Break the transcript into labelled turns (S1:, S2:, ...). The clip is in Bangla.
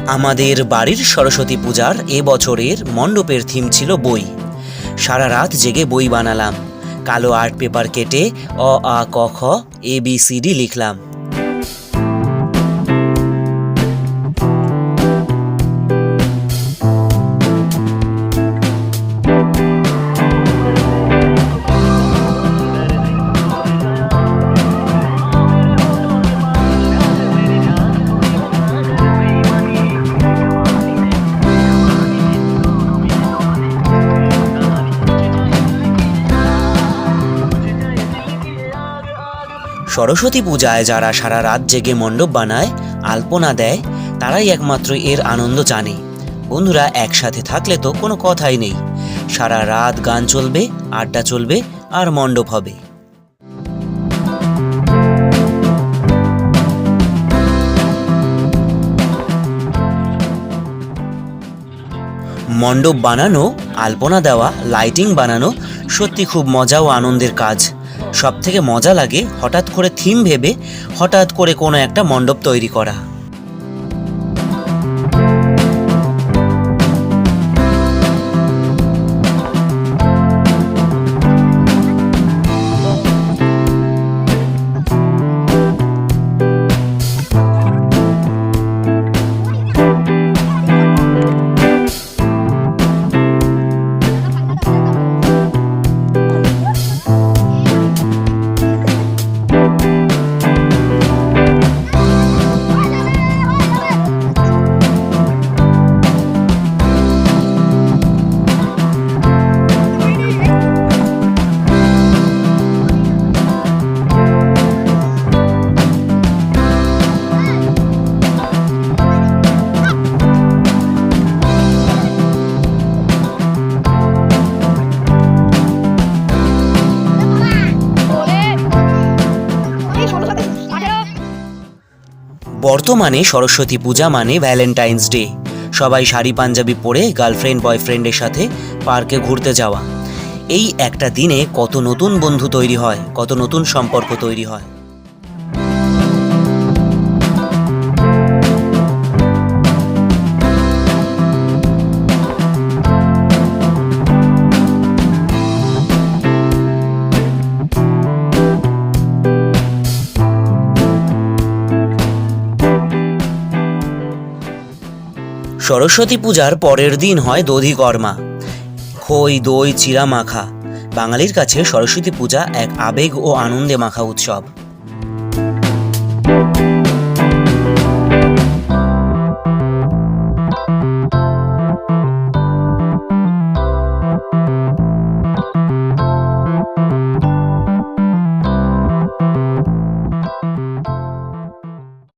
S1: আমাদের বাড়ির সরস্বতী পূজার এবছরের মণ্ডপের থিম ছিল বই। সারা রাত জেগে বই বানালাম। কালো আর্ট পেপার কেটে অ আ ক খ ABCD লিখলাম। সরস্বতী পূজায় যারা সারা রাত জেগে মণ্ডপ বানায়, আলপনা দেয়, তারাই একমাত্র এর আনন্দ জানে। বন্ধুরা একসাথে থাকলে তো কোনো কথাই নেই। সারা রাত গান চলবে, আড্ডা চলবে, আর মণ্ডপ হবে। মণ্ডপ বানানো, আলপনা দেওয়া, লাইটিং বানানো সত্যি খুব মজা ও আনন্দের কাজ। সব থেকে মজা লাগে হঠাৎ করে থিম ভেবে হঠাৎ করে কোনো একটা মণ্ডপ তৈরি করা। বর্তমানে সরস্বতী পূজা মানে ভ্যালেন্টাইন্স ডে। সবাই শাড়ি পাঞ্জাবি পরে গার্লফ্রেন্ড বয়ফ্রেন্ডের সাথে পার্কে ঘুরতে যাওয়া। এই একটা দিনে কত নতুন বন্ধু তৈরি হয়, কত নতুন সম্পর্ক তৈরি হয়। সরস্বতী পূজার পরের দিন হয় দধিকর্মা। খই, দই, চিড়া মাখা। বাঙালির কাছে সরস্বতী পূজা এক আবেগ ও আনন্দে মাখা উৎসব।